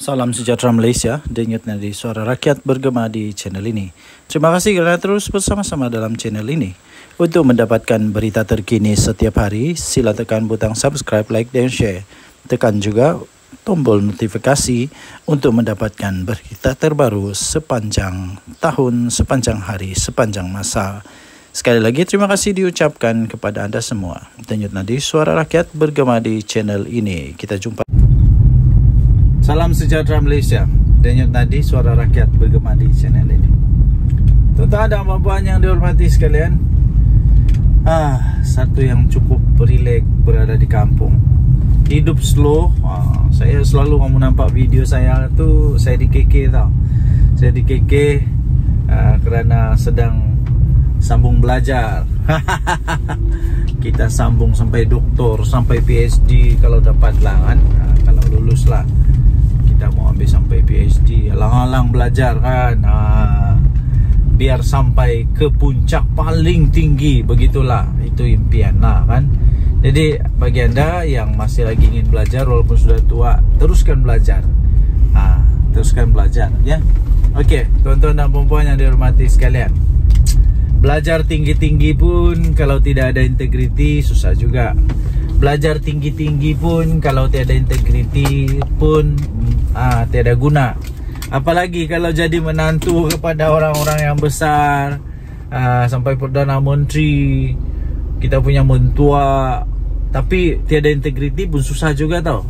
Salam sejahtera Malaysia, denyut nadi suara rakyat bergema di channel ini. Terima kasih kerana terus bersama-sama dalam channel ini. Untuk mendapatkan berita terkini setiap hari, sila tekan butang subscribe, like dan share. Tekan juga tombol notifikasi untuk mendapatkan berita terbaru sepanjang tahun, sepanjang hari, sepanjang masa. Sekali lagi terima kasih diucapkan kepada anda semua. Denyut nadi suara rakyat bergema di channel ini. Kita jumpa. Salam sejahtera Malaysia, denyut nadi suara rakyat bergema di channel ini. Tuan-tuan dan puan-puan yang dihormati sekalian, satu yang cukup rileks berada di kampung. Hidup slow. Saya selalu kamu nampak video saya tu, saya di KK tau. Saya di KK kerana sedang sambung belajar. Kita sambung sampai doktor, sampai PhD kalau dapat lah kan. Kalau lulus lah, kita mau ambil sampai PhD. Alang-alang belajar kan, biar sampai ke puncak paling tinggi. Begitulah, itu impian lah kan. Jadi bagi anda yang masih lagi ingin belajar walaupun sudah tua, teruskan belajar. Teruskan belajar ya. Okey, tuan-tuan dan puan-puan yang dihormati sekalian, belajar tinggi-tinggi pun kalau tidak ada integriti susah juga. Belajar tinggi-tinggi pun kalau tiada integriti pun tiada guna. Apalagi kalau jadi menantu kepada orang-orang yang besar, sampai Perdana Menteri, kita punya mentua, tapi tiada integriti pun susah juga tau.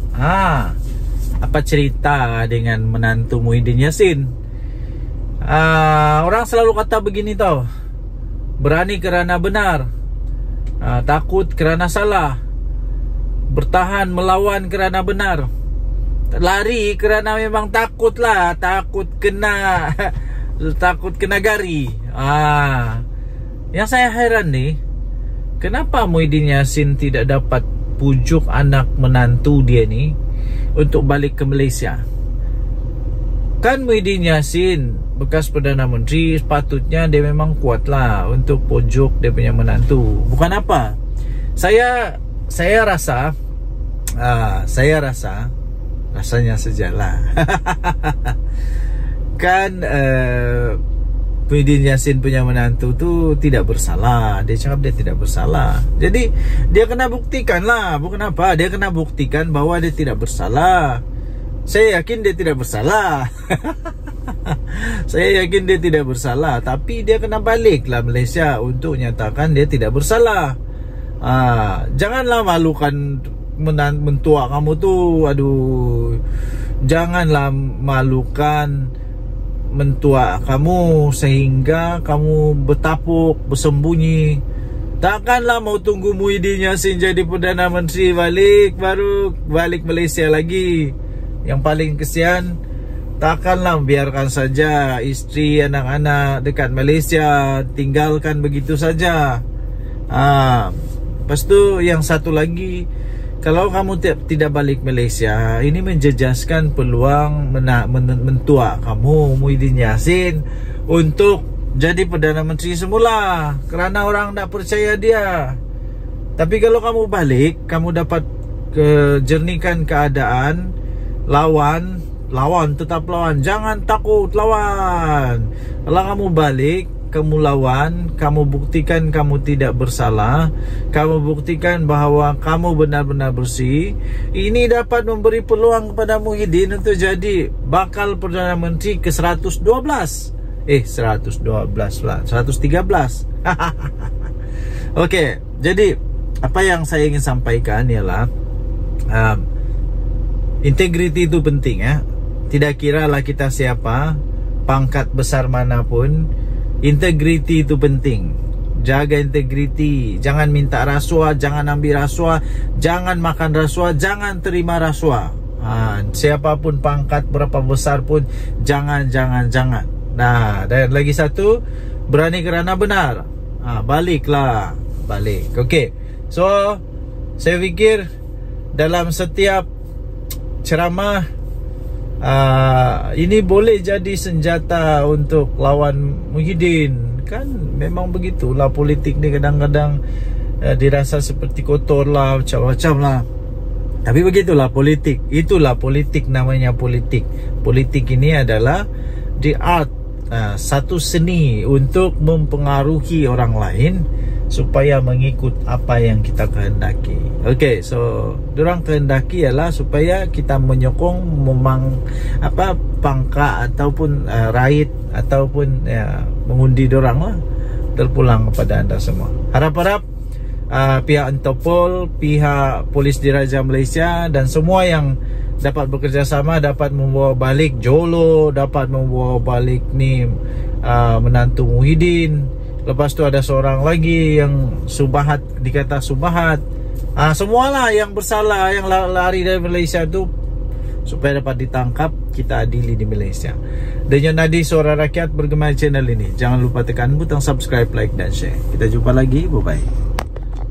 Apa cerita dengan menantu Muhyiddin Yassin? Orang selalu kata begini tau, berani kerana benar, takut kerana salah, bertahan melawan kerana benar, lari kerana memang takut lah, takut kena takut kena gari. Yang saya heran nih, kenapa Muhyiddin Yassin tidak dapat pujuk anak menantu dia ni untuk balik ke Malaysia? Kan Muhyiddin Yassin bekas Perdana Menteri, sepatutnya dia memang kuat lah untuk pujuk dia punya menantu. Bukan apa, saya rasa rasanya sejalan. Kan Muhyiddin Yassin punya menantu tu tidak bersalah. Dia cakap dia tidak bersalah. Jadi dia kena buktikan lah. Bukan apa, dia kena buktikan bahawa dia tidak bersalah. Saya yakin dia tidak bersalah. Saya yakin dia tidak bersalah. Tapi dia kena balik lah Malaysia untuk nyatakan dia tidak bersalah. Janganlah malukan mentua kamu tu. Aduh, janganlah malukan mentua kamu sehingga kamu bertapuk, bersembunyi. Takkanlah mau tunggu Muhyiddin Yassin jadi Perdana Menteri balik, baru balik Malaysia lagi. Yang paling kesian, takkanlah biarkan saja isteri, anak-anak dekat Malaysia, tinggalkan begitu saja. Lepas tu yang satu lagi, kalau kamu tidak balik Malaysia, ini menjejaskan peluang mentua kamu Muhyiddin Yassin untuk jadi Perdana Menteri semula, kerana orang tak percaya dia. Tapi kalau kamu balik, kamu dapat jernihkan keadaan. Lawan, tetap lawan. Jangan takut, lawan. Kalau kamu balik, kamu lawan, kamu buktikan kamu tidak bersalah, kamu buktikan bahawa kamu benar-benar bersih. Ini dapat memberi peluang kepada Muhyiddin untuk jadi bakal Perdana Menteri ke 112. 112 lah, 113. Okey, jadi apa yang saya ingin sampaikan ialah integriti itu penting ya. Tidak kiralah kita siapa, pangkat besar manapun, integriti itu penting. Jaga integriti, jangan minta rasuah, jangan ambil rasuah, jangan makan rasuah, jangan terima rasuah. Siapapun pangkat berapa besar pun jangan. Nah, dan lagi satu, berani kerana benar. Baliklah, balik. Okey. So, saya fikir dalam setiap ceramah ini boleh jadi senjata untuk lawan Muhyiddin. Kan memang begitulah politik ni, kadang-kadang dirasa seperti kotor lah, macam-macam lah. Tapi begitulah politik. Itulah politik, namanya politik. Politik ini adalah the art, satu seni untuk mempengaruhi orang lain supaya mengikut apa yang kita kehendaki. Okay, so dorang kehendaki ialah supaya kita menyokong pangkat ataupun raid ataupun mengundi dorang lah, terpulang kepada anda semua. Harap-harap pihak Interpol, pihak Polis Diraja Malaysia dan semua yang dapat bekerjasama dapat membawa balik Jolo, dapat membawa balik ni menantu Muhyiddin. Lepas tu ada seorang lagi yang Subahat, dikata Subahat. Semualah yang bersalah, yang lari dari Malaysia tu, supaya dapat ditangkap, kita adili di Malaysia. Dan Nadi Suara Rakyat bergema channel ini. Jangan lupa tekan butang subscribe, like dan share. Kita jumpa lagi, bye-bye.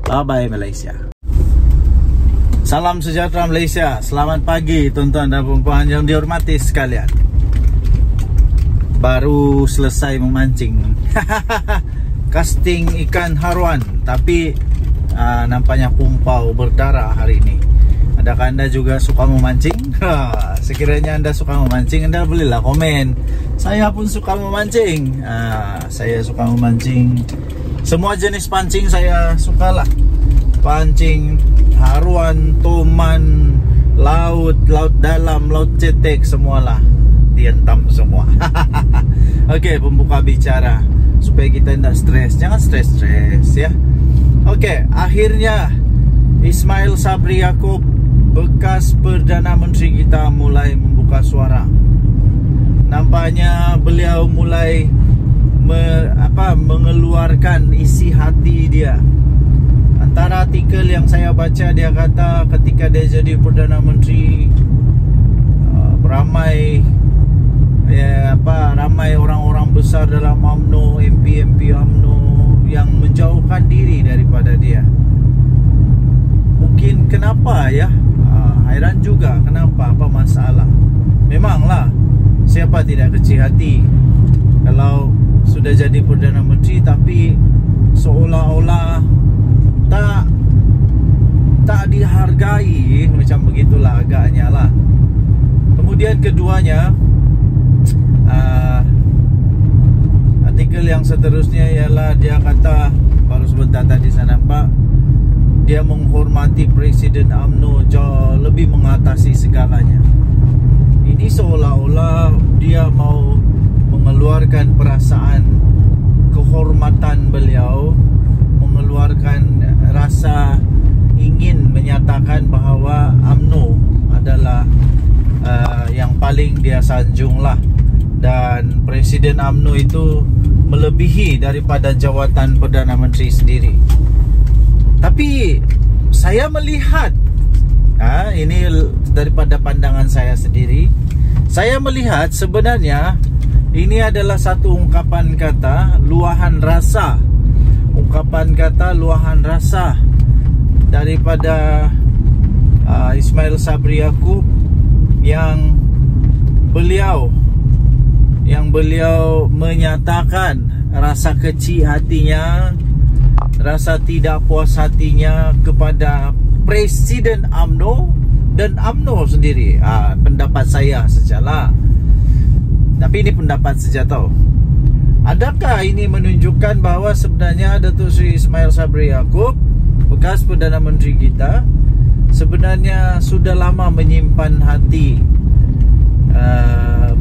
Bye-bye Malaysia. Salam sejahtera Malaysia. Selamat pagi tuan-tuan dan puan-puan yang dihormati sekalian. Baru selesai memancing. Casting ikan haruan, tapi nampaknya pumpau berdarah hari ini. Adakah anda juga suka memancing? Sekiranya anda suka memancing, anda bolehlah komen. Saya pun suka memancing. Saya suka memancing. Semua jenis pancing saya sukalah. Pancing haruan, toman, laut, laut dalam, laut cetek, semualah dientam semua. Okey, pembuka bicara supaya kita tidak stres. Jangan stres-stres ya. Okey, akhirnya Ismail Sabri Yaakob, bekas Perdana Menteri kita, mulai membuka suara. Nampaknya beliau mulai mengeluarkan isi hati dia. Antara artikel yang saya baca, dia kata ketika dia jadi Perdana Menteri, ramai orang-orang besar dalam UMNO, MP UMNO yang menjauhkan diri daripada dia. Mungkin kenapa ya? Hairan juga kenapa, apa masalah? Memanglah, siapa tidak kecil hati kalau sudah jadi Perdana Menteri tapi seolah-olah tak dihargai, macam begitulah agaknya lah. Kemudian keduanya, artikel yang seterusnya ialah dia kata, baru sebentar tadi saya nampak, dia menghormati Presiden UMNO jauh lebih mengatasi segalanya. Ini seolah-olah dia mau mengeluarkan perasaan kehormatan beliau, mengeluarkan rasa ingin menyatakan bahawa UMNO adalah yang paling dia sanjung lah. Dan Presiden UMNO itu melebihi daripada jawatan Perdana Menteri sendiri. Tapi saya melihat, ini daripada pandangan saya sendiri, saya melihat sebenarnya ini adalah satu ungkapan kata luahan rasa. Ungkapan kata luahan rasa daripada Ismail Sabri Yaakob yang beliau menyatakan rasa kecil hatinya, rasa tidak puas hatinya kepada Presiden UMNO dan UMNO sendiri. Pendapat saya sajalah. Tapi ini pendapat saja tau. Adakah ini menunjukkan bahawa sebenarnya Datuk Seri Ismail Sabri Yaakob, bekas Perdana Menteri kita, sebenarnya sudah lama menyimpan hati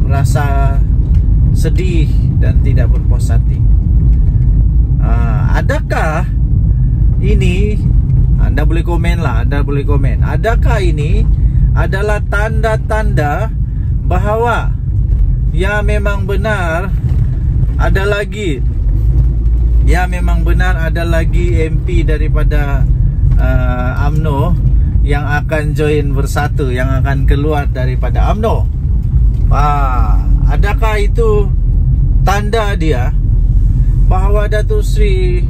rasa sedih dan tidak berpuas hati? Adakah ini, anda boleh komen lah, anda boleh komen, adakah ini adalah tanda-tanda bahawa ya memang benar ada lagi MP daripada UMNO yang akan join bersatu, yang akan keluar daripada UMNO? Adakah itu tanda dia bahawa Datuk Seri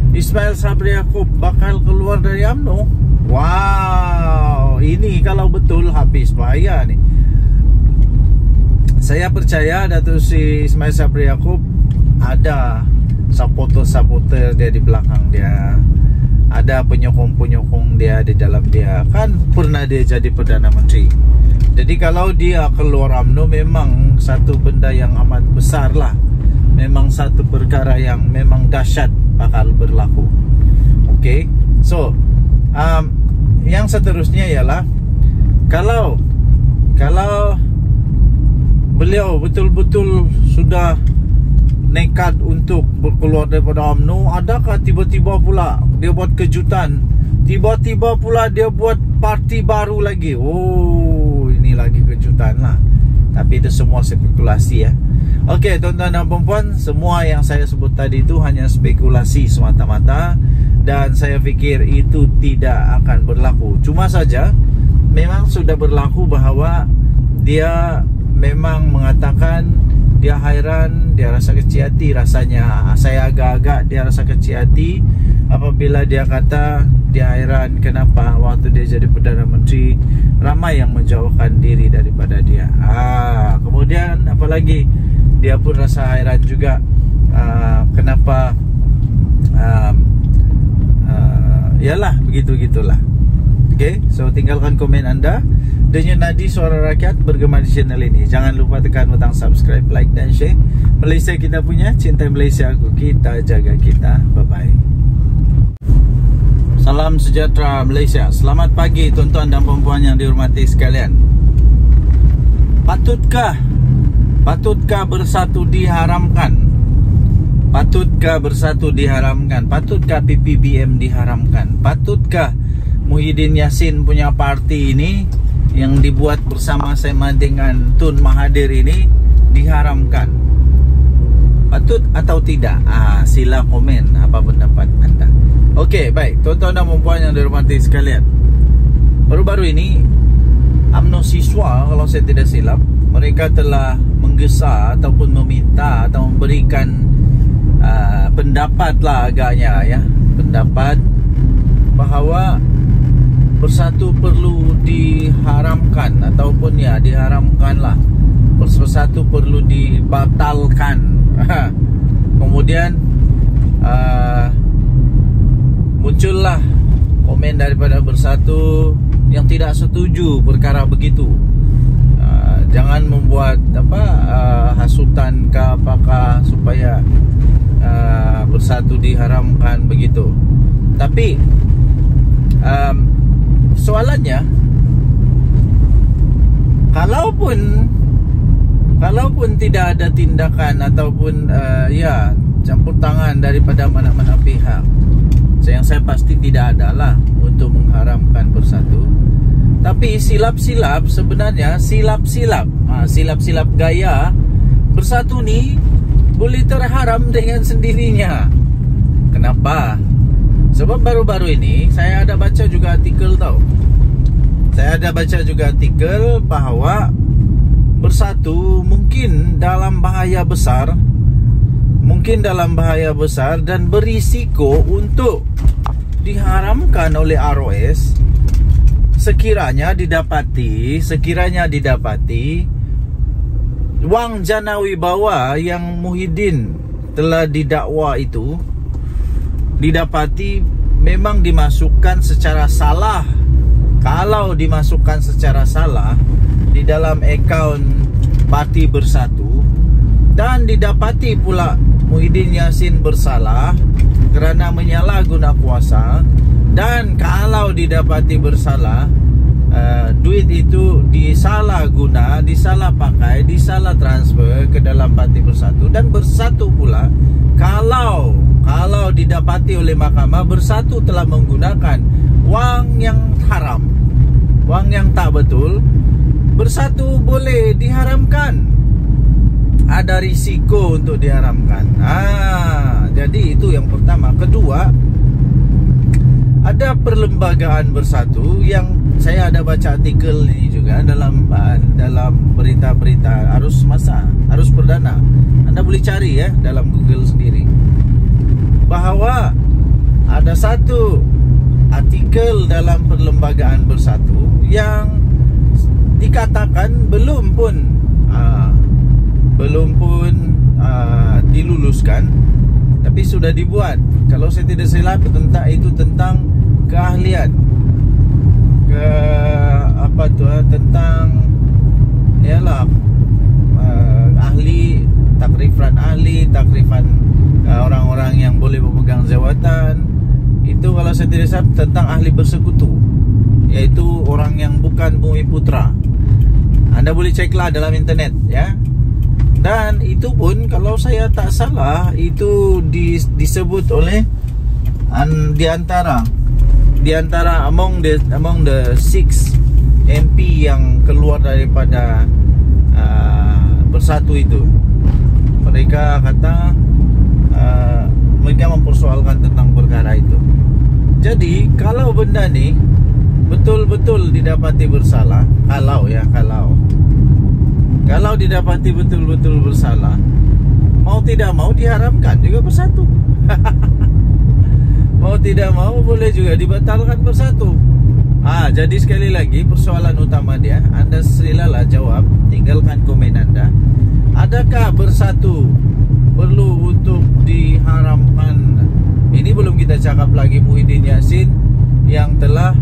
Ismail Sabri Yaakob bakal keluar dari UMNO? Wow, ini kalau betul habis bahaya nih. Saya percaya Datuk Seri Ismail Sabri Yaakob ada supporter-supporter dia di belakang dia. ada penyokong-penyokong dia di dalam dia. Kan pernah dia jadi Perdana Menteri. Jadi kalau dia keluar UMNO memang satu benda yang amat besar lah. Memang satu perkara yang memang dahsyat bakal berlaku. Okay. So yang seterusnya ialah Kalau beliau betul-betul sudah nekat untuk keluar daripada UMNO, adakah tiba-tiba pula dia buat kejutan, tiba-tiba pula dia buat parti baru lagi? Oh, ini lagi kejutan lah. Tapi itu semua spekulasi ya. Okey, tuan-tuan dan puan-puan, semua yang saya sebut tadi itu hanya spekulasi semata-mata, dan saya fikir itu tidak akan berlaku. Cuma saja memang sudah berlaku bahawa dia memang mengatakan dia hairan, dia rasa kecil hati rasanya. Saya agak-agak dia rasa kecil hati apabila dia kata dia hairan kenapa waktu dia jadi Perdana Menteri ramai yang menjauhkan diri daripada dia. Kemudian apalagi dia pun rasa hairan juga kenapa yalah begitu-gitulah. Okay, so tinggalkan komen anda. Denyut nadi suara rakyat bergema di channel ini. Jangan lupa tekan butang subscribe, like dan share. Malaysia kita punya, cinta Malaysia aku, kita jaga kita. Bye-bye. Salam sejahtera Malaysia. Selamat pagi tuan-tuan dan puan-puan yang dihormati sekalian. Patutkah bersatu diharamkan? Patutkah bersatu diharamkan? Patutkah PPBM diharamkan? Patutkah Muhyiddin Yassin punya parti ini yang dibuat bersama-sama dengan Tun Mahathir ini diharamkan? Patut atau tidak? Sila komen apa pendapat anda. Okey, baik tuan-tuan dan puan-puan yang dihormati sekalian. Baru-baru ini UMNO siswa, kalau saya tidak silap, mereka telah menggesa ataupun meminta atau memberikan pendapat lah agaknya ya, pendapat bahawa bersatu perlu diharamkan ataupun ya diharamkanlah, bersatu perlu dibatalkan. Kemudian muncullah komen daripada bersatu yang tidak setuju perkara begitu. Jangan membuat hasutan ke apakah supaya bersatu diharamkan begitu. Tapi soalannya, kalaupun tidak ada tindakan ataupun campur tangan daripada mana-mana pihak, yang saya pasti tidak adalah untuk mengharamkan bersatu. Tapi silap-silap sebenarnya, silap-silap gaya bersatu ni boleh terharam dengan sendirinya. Kenapa? Sebab baru-baru ini saya ada baca juga artikel bahawa bersatu mungkin dalam bahaya besar, dan berisiko untuk diharamkan oleh ROS sekiranya didapati wang jana wibawa yang Muhyiddin telah didakwa itu didapati memang dimasukkan secara salah. Kalau dimasukkan secara salah di dalam akaun Parti Bersatu dan didapati pula Muhyiddin Yassin bersalah kerana menyalahguna kuasa, dan kalau didapati bersalah duit itu disalah pakai, disalah transfer ke dalam Parti Bersatu, dan Bersatu pula kalau didapati oleh mahkamah Bersatu telah menggunakan wang yang haram, wang yang tak betul, Bersatu boleh diharamkan. Ada risiko untuk diharamkan. Jadi itu yang pertama. Kedua, ada perlembagaan Bersatu yang saya ada baca artikel ini juga dalam berita-berita arus perdana. Anda boleh cari ya dalam Google sendiri, bahawa ada satu artikel dalam perlembagaan Bersatu yang dikatakan belum pun diluluskan, tapi sudah dibuat. Kalau saya tidak silap tentang keahlian, tentang ialah takrifan orang-orang yang boleh memegang jawatan. Itu kalau saya tidak salah tentang ahli bersekutu, yaitu orang yang bukan Bumi Putra. Anda boleh ceklah dalam internet ya. Dan itu pun kalau saya tak salah itu disebut oleh di antara among the 6 MP yang keluar daripada Bersatu itu. Mereka kata mereka mempersoalkan tentang perkara itu. Jadi kalau benda ni betul-betul didapati bersalah, kalau didapati betul-betul bersalah, mau tidak mau diharamkan juga bersatu. Mau tidak mau boleh juga dibatalkan bersatu. Jadi sekali lagi persoalan utama dia, Anda silalah jawab, tinggalkan komen Anda. Adakah bersatu perlu untuk diharamkan? Ini belum kita cakap lagi Muhyiddin Yassin yang telah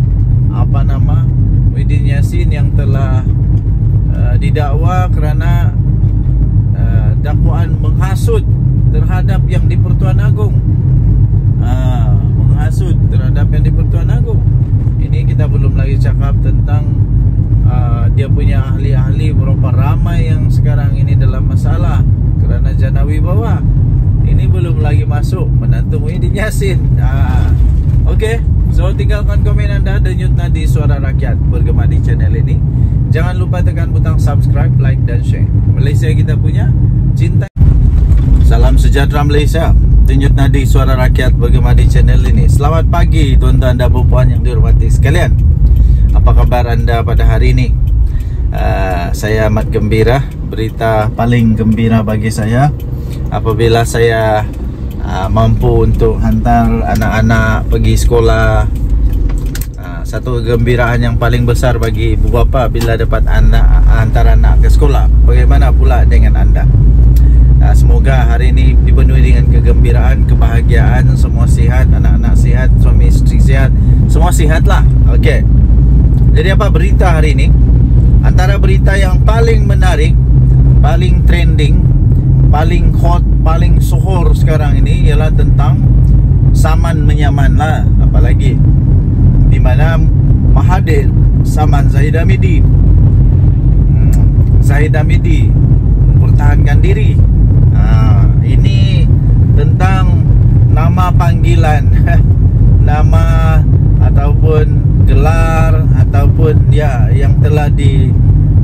Muhyiddin Yassin yang telah didakwa kerana dakwaan menghasut terhadap yang di Pertuan Agong. Menghasut terhadap yang di Pertuan Agong. Ini kita belum lagi cakap tentang dia punya ahli-ahli, berapa ramai yang sekarang ini dalam masalah kerana jana wibawa. Ini belum lagi masuk menantu Muhyiddin Yassin. Okey, so tinggalkan komen Anda, denyut nadi Suara Rakyat bergema di channel ini. Jangan lupa tekan butang subscribe, like dan share. Malaysia kita punya, cinta. Salam sejahtera Malaysia. Denyut nadi Suara Rakyat bergema di channel ini. Selamat pagi tuan-tuan dan puan yang dihormati sekalian. Apa kabar anda pada hari ini? Saya amat gembira. Berita paling gembira bagi saya apabila saya mampu untuk hantar anak-anak pergi sekolah. Satu kegembiraan yang paling besar bagi ibu bapa bila dapat hantar anak ke sekolah. Bagaimana pula dengan anda? Semoga hari ini dipenuhi dengan kegembiraan, kebahagiaan, semua sihat, anak-anak sihat, suami isteri sihat, semua sihatlah. Okey. Jadi apa berita hari ini? Antara berita yang paling menarik, paling trending, paling hot, paling sohor sekarang ini ialah tentang saman menyaman lah. Apalagi di mana Mahathir saman Zahid Hamidi. Zahid Hamidi mempertahankan diri. Ini tentang nama panggilan, nama ataupun gelar ataupun ya yang telah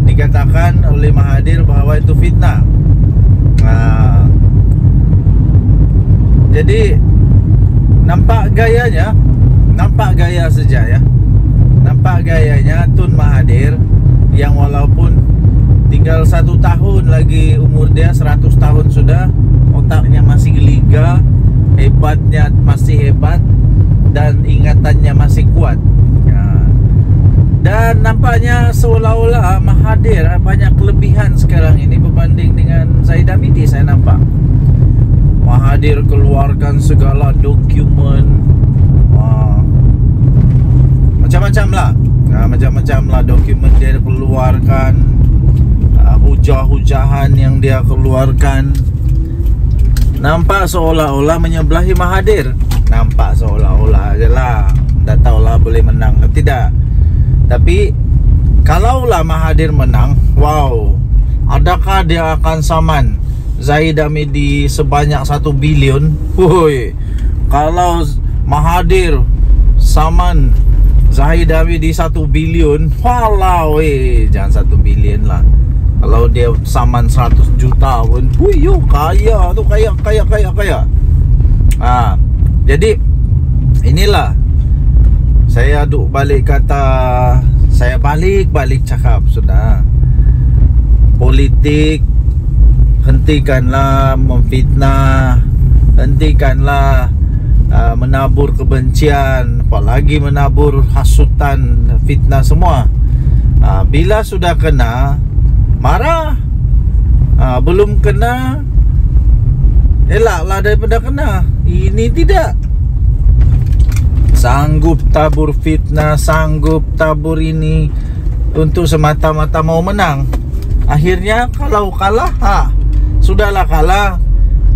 dikatakan oleh Mahathir bahawa itu fitnah. Jadi nampak gaya saja ya. Nampak gayanya Tun Mahathir yang walaupun tinggal 1 tahun lagi umur dia, 100 tahun sudah, otaknya masih geliga, hebatnya masih hebat, dan ingatannya masih kuat. Dan nampaknya seolah-olah Mahathir banyak kelebihan sekarang ini berbanding dengan Zahid Hamidi. Saya nampak Mahathir keluarkan segala dokumen, macam-macam lah dokumen dia keluarkan, hujah-hujahan yang dia keluarkan. Nampak seolah-olah menyebelahi Mahathir. Nampak seolah-olah je lah. Tak tahulah boleh menang atau tidak. Tapi kalaulah Mahathir menang, wow, adakah dia akan saman Zahid Hamidi sebanyak 1 bilion? Kalau Mahathir saman Zahid Hamidi 1 bilion, walau jangan 1 bilion lah. Kalau dia saman 100 juta pun, kaya tu, kaya. Jadi inilah saya duk balik kata, saya balik cakap sudah. Politik, hentikanlah memfitnah, hentikanlah menabur kebencian, apalagi menabur hasutan, fitnah semua. Bila sudah kena, marah. Belum kena, elaklah daripada kena. ini tidak. Sanggup tabur fitnah, sanggup tabur ini untuk semata-mata mau menang. Akhirnya kalau kalah, sudahlah kalah,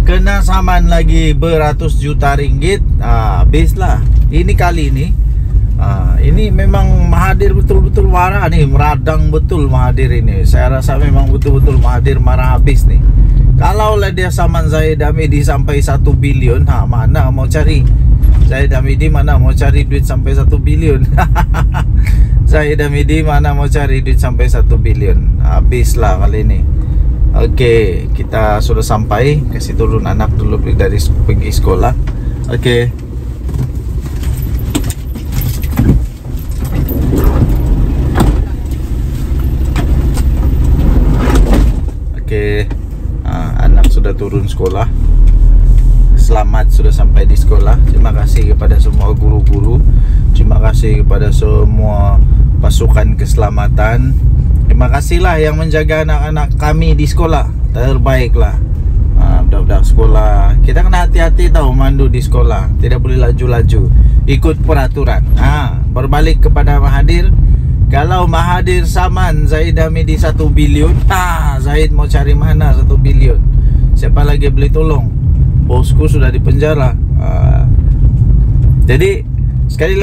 kena saman lagi beratus juta ringgit, habislah. Ini kali ini, ini memang Mahathir betul-betul marah nih, meradang betul Mahathir ini. Saya rasa memang betul-betul Mahathir marah habis nih. Kalau lah dia saman Zahid Hamidi sampai 1 bilion, mana mau cari? Zahid Hamidi mana mau cari duit sampai 1 bilion? Zahid Hamidi mana mau cari duit sampai 1 bilion? Habislah kali ini. Oke, kita sudah sampai. Kasih turun anak dulu dari pergi sekolah. Oke. Oke. Anak sudah turun sekolah. Selamat sudah sampai di sekolah. Terima kasih kepada semua guru-guru. Terima kasih kepada semua pasukan keselamatan. Terima kasihlah yang menjaga anak-anak kami di sekolah. Terbaiklah. Budak-budak sekolah, kita kena hati-hati tahu mandu di sekolah. Tidak boleh laju-laju, ikut peraturan. Berbalik kepada Mahathir. Kalau Mahathir saman Zahid Hamidi 1 bilion, Zahid mau cari mana 1 bilion? Siapa lagi beli tolong? Bosku sudah di penjara. Jadi sekali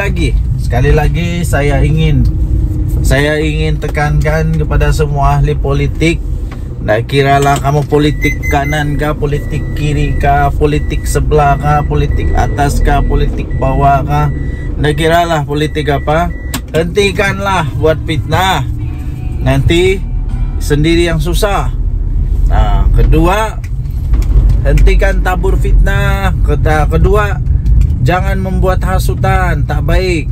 lagi saya ingin tekankan kepada semua ahli politik. Tak kiralah kamu politik kanan kah, politik kiri kah, politik sebelah kah, politik atas kah, politik bawah kah, tak kiralah politik apa. Hentikanlah buat fitnah, nanti sendiri yang susah. Kedua, hentikan tabur fitnah. Kedua, jangan membuat hasutan, tak baik.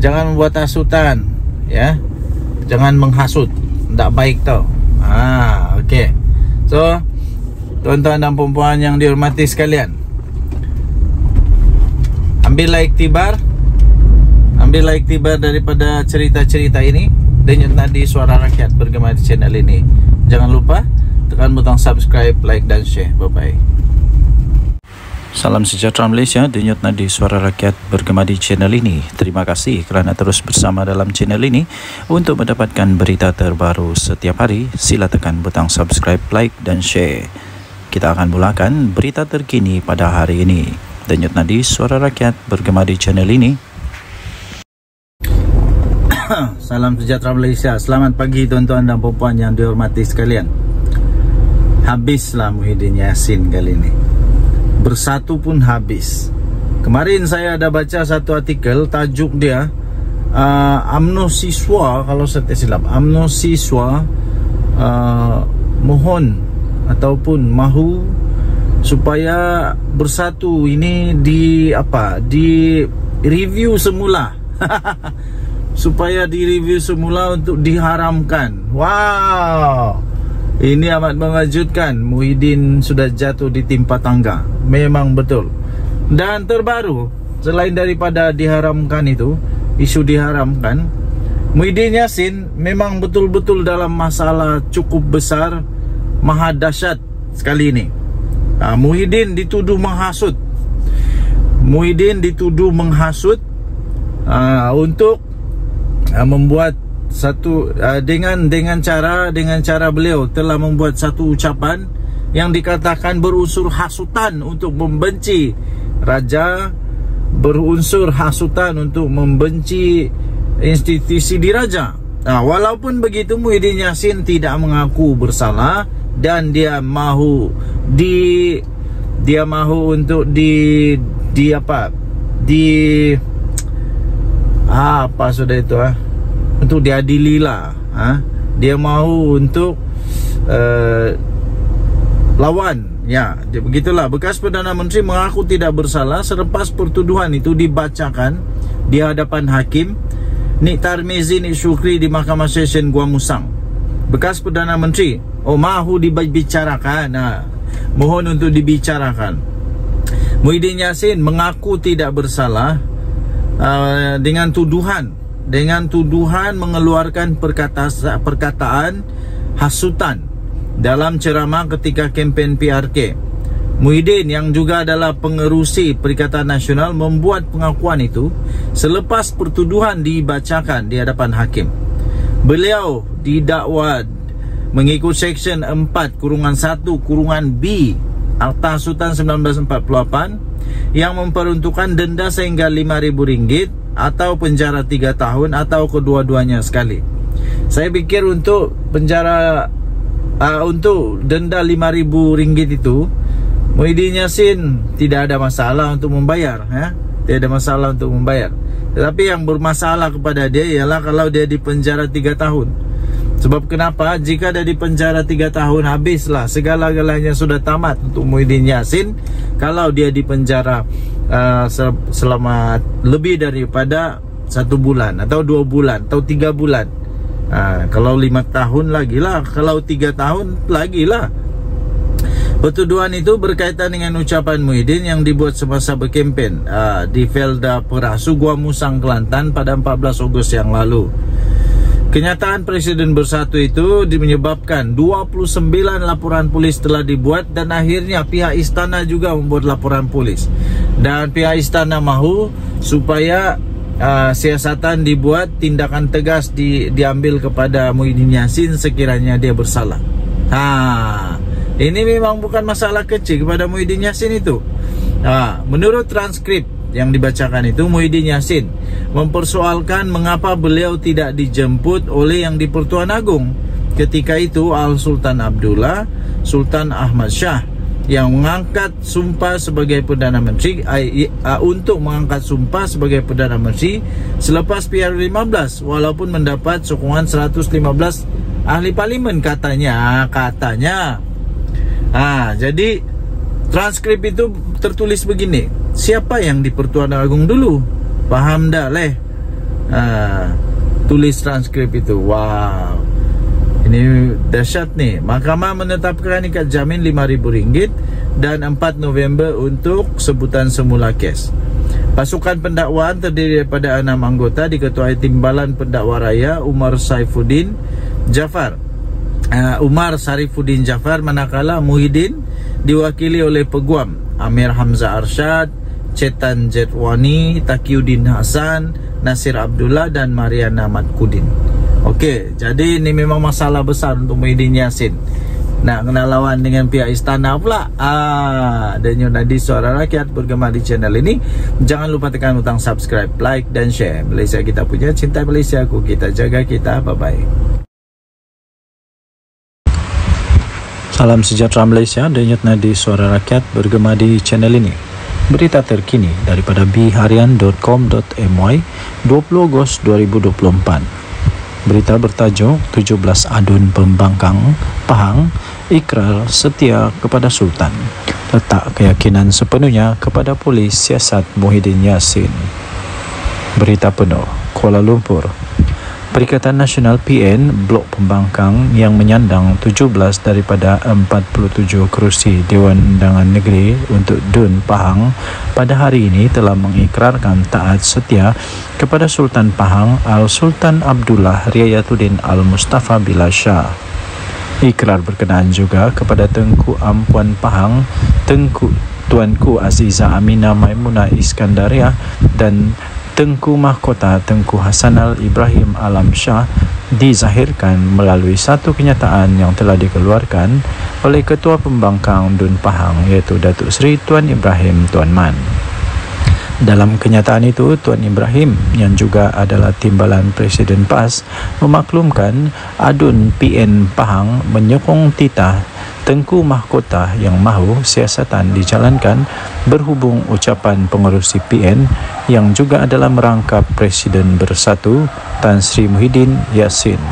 Jangan membuat hasutan, ya. Jangan menghasut, tak baik tau. Okey. So, tuan-tuan dan puan-puan yang dihormati sekalian, ambillah iktibar daripada cerita-cerita ini. Denyut nadi suara rakyat bergema di channel ini. Jangan lupa tekan butang subscribe, like dan share. Bye-bye. Salam sejahtera Malaysia, denyut nadi suara rakyat bergema di channel ini. Terima kasih kerana terus bersama dalam channel ini. Untuk mendapatkan berita terbaru setiap hari, sila tekan butang subscribe, like dan share. Kita akan mulakan berita terkini pada hari ini. Denyut nadi suara rakyat bergema di channel ini. Salam sejahtera Malaysia. Selamat pagi tuan-tuan dan puan-puan yang dihormati sekalian. Habislah Muhyiddin Yassin kali ini. Bersatu pun habis. Kemarin saya ada baca satu artikel, tajuk dia UMNO siswa, kalau saya tak silap, UMNO siswa mohon ataupun mahu supaya bersatu. Ini di review semula. Supaya direview semula untuk diharamkan. Wow, ini amat mengejutkan. Muhyiddin sudah jatuh di timpa tangga. Memang betul. Dan terbaru, selain daripada diharamkan itu, isu diharamkan, Muhyiddin Yassin memang betul-betul dalam masalah cukup besar, maha dahsyat sekali ini. Muhyiddin dituduh menghasut. Muhyiddin dituduh menghasut untuk membuat satu dengan cara beliau telah membuat satu ucapan yang dikatakan berunsur hasutan untuk membenci raja, berunsur hasutan untuk membenci institusi diraja. Walaupun begitu, Muhyiddin Yassin tidak mengaku bersalah dan dia mahu untuk untuk diadili lah. Dia mahu untuk lawan. Ya, begitulah. Bekas Perdana Menteri mengaku tidak bersalah selepas pertuduhan itu dibacakan di hadapan hakim Nik Tarmizi Nik Shukri di Mahkamah Session Gua Musang. Bekas Perdana Menteri mahu dibicarakan. Mohon untuk dibicarakan. Muhyiddin Yassin mengaku tidak bersalah dengan tuduhan mengeluarkan perkataan hasutan dalam ceramah ketika kempen PRK. Muhyiddin yang juga adalah pengerusi Perikatan Nasional membuat pengakuan itu selepas pertuduhan dibacakan di hadapan hakim. Beliau didakwa mengikut Seksyen 4-1-B Akta Sultan 1948 yang memperuntukkan denda sehingga RM5.000 atau penjara 3 tahun atau kedua-duanya sekali. Saya pikir untuk penjara untuk denda RM5.000 itu, Muhyiddin Yassin tidak ada masalah untuk membayar, tidak ada masalah untuk membayar. Tetapi yang bermasalah kepada dia ialah kalau dia di penjara 3 tahun. Sebab kenapa? Jika dia di penjara 3 tahun, habislah segala-galanya sudah tamat untuk Muhyiddin Yassin. Kalau dia di penjara selama lebih daripada 1 bulan atau 2 bulan atau 3 bulan. Kalau 5 tahun lagi lah, kalau 3 tahun lagi lah. Pertuduhan itu berkaitan dengan ucapan Muhyiddin yang dibuat semasa berkempen di Felda Perasu, Gua Musang, Kelantan pada 14 Ogos yang lalu. Kenyataan Presiden Bersatu itu menyebabkan 29 laporan polis telah dibuat dan akhirnya pihak istana juga membuat laporan polis. Dan pihak istana mahu supaya siasatan dibuat, tindakan tegas diambil kepada Muhyiddin Yassin sekiranya dia bersalah. Ini memang bukan masalah kecil kepada Muhyiddin Yassin itu. Menurut transkrip yang dibacakan itu, Muhyiddin Yassin mempersoalkan mengapa beliau tidak dijemput oleh yang di-Pertuan Agong. Ketika itu Al Sultan Abdullah, Sultan Ahmad Shah yang mengangkat sumpah sebagai Perdana Menteri untuk mengangkat sumpah sebagai Perdana Menteri selepas PR15 walaupun mendapat sokongan 115 ahli parlimen katanya. Jadi transkrip itu tertulis begini. Siapa yang di Pertuan Agong dulu? Paham dah leh. Tulis transkrip itu. Wow. Ini dahsyat nih. Mahkamah menetapkan ikat jamin RM5.000 dan 4 November untuk sebutan semula kes. Pasukan pendakwaan terdiri daripada 6 anggota diketuai Timbalan Pendakwa Raya Umar Sarifuddin Jafar, manakala Muhyiddin diwakili oleh Peguam Amir Hamzah Arsyad, Cetan Jetwani, Taqiyuddin Hasan, Nasir Abdullah dan Mariana Matkudin. Okey, jadi ini memang masalah besar untuk Muhyiddin Yassin. Nak kena lawan dengan pihak istana pula. Denyut Nadi Suara Rakyat bergema di channel ini. Jangan lupa tekan butang subscribe, like dan share. Malaysia kita punya, cinta Malaysia ku, kita jaga kita. Bye-bye. Salam sejahtera Malaysia, Denyut Nadi Suara Rakyat bergema di channel ini. Berita terkini daripada bharian.com.my 20 Ogos 2024. Berita bertajuk 17 Adun Pembangkang Pahang ikrar setia kepada Sultan, letak keyakinan sepenuhnya kepada polis siasat Muhyiddin Yassin. Berita penuh. Kuala Lumpur. Perikatan Nasional PN Blok Pembangkang yang menyandang 17 daripada 47 kerusi Dewan Undangan Negeri untuk DUN Pahang pada hari ini telah mengikrarkan taat setia kepada Sultan Pahang Al Sultan Abdullah Riayatuddin Al Mustafa Billah Shah. Ikrar berkenaan juga kepada Tengku Ampuan Pahang, Tuanku Aziza Aminah Maimunah Iskandariah dan Tengku Mahkota Tengku Hasanal Ibrahim Alam Shah dizahirkan melalui satu kenyataan yang telah dikeluarkan oleh Ketua Pembangkang DUN Pahang iaitu Datuk Seri Tuan Ibrahim Tuan Man. Dalam kenyataan itu, Tuan Ibrahim yang juga adalah Timbalan Presiden PAS memaklumkan Adun PN Pahang menyokong titah Tengku Mahkota yang mahu siasatan dijalankan berhubung ucapan pengerusi PN yang juga adalah merangkap Presiden Bersatu Tan Sri Muhyiddin Yassin.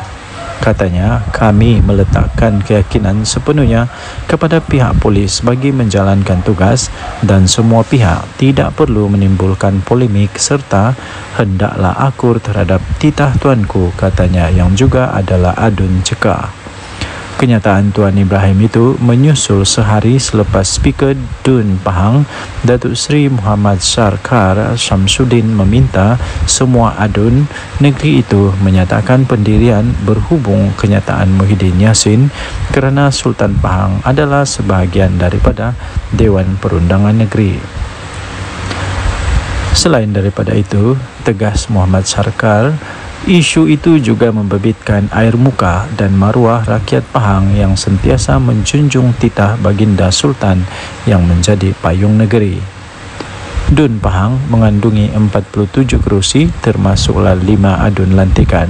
Katanya, kami meletakkan keyakinan sepenuhnya kepada pihak polis bagi menjalankan tugas dan semua pihak tidak perlu menimbulkan polemik serta hendaklah akur terhadap titah tuanku, katanya yang juga adalah Adun Cekar. Kenyataan Tuan Ibrahim itu menyusul sehari selepas Speaker Dun Pahang, Datuk Seri Muhammad Sarkar Syamsuddin meminta semua adun negeri itu menyatakan pendirian berhubung kenyataan Muhyiddin Yassin kerana Sultan Pahang adalah sebahagian daripada Dewan Perundangan Negeri. Selain daripada itu, tegas Muhammad Sarkar, isu itu juga membabitkan air muka dan maruah rakyat Pahang yang sentiasa menjunjung titah baginda Sultan yang menjadi payung negeri. Dun Pahang mengandungi 47 kerusi termasuklah 5 adun lantikan.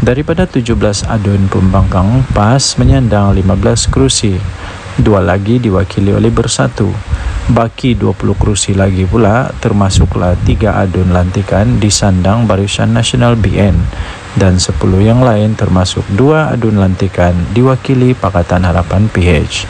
Daripada 17 adun pembangkang, PAS menyandang 15 kerusi. 2 lagi diwakili oleh Bersatu. Baki 20 kerusi lagi pula termasuklah 3 adun lantikan disandang Barisan Nasional BN dan 10 yang lain termasuk 2 adun lantikan diwakili Pakatan Harapan PH.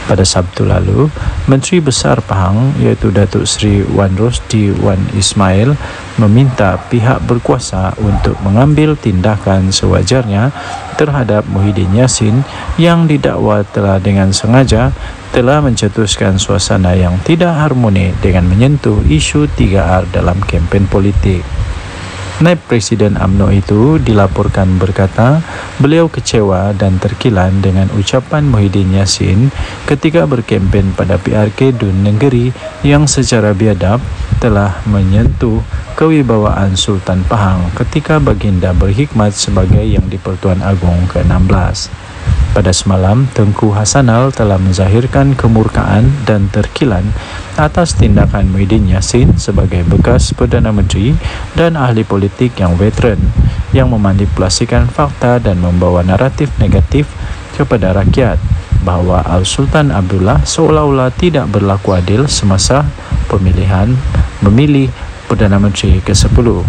Pada Sabtu lalu, Menteri Besar Pahang iaitu Datuk Seri Wan Rosdi Wan Ismail meminta pihak berkuasa untuk mengambil tindakan sewajarnya terhadap Muhyiddin Yassin yang didakwa telah dengan sengaja telah mencetuskan suasana yang tidak harmoni dengan menyentuh isu 3R dalam kempen politik. Naib Presiden UMNO itu dilaporkan berkata beliau kecewa dan terkilan dengan ucapan Muhyiddin Yassin ketika berkempen pada PRK Dun Negeri yang secara biadab telah menyentuh kewibawaan Sultan Pahang ketika baginda berkhidmat sebagai Yang di-Pertuan Agong ke-16. Pada semalam, Tengku Hasanal telah menzahirkan kemurkaan dan terkilan atas tindakan Muhyiddin Yassin sebagai bekas Perdana Menteri dan ahli politik yang veteran yang memanipulasikan fakta dan membawa naratif negatif kepada rakyat bahawa Al-Sultan Abdullah seolah-olah tidak berlaku adil semasa pemilihan memilih Perdana Menteri ke-10.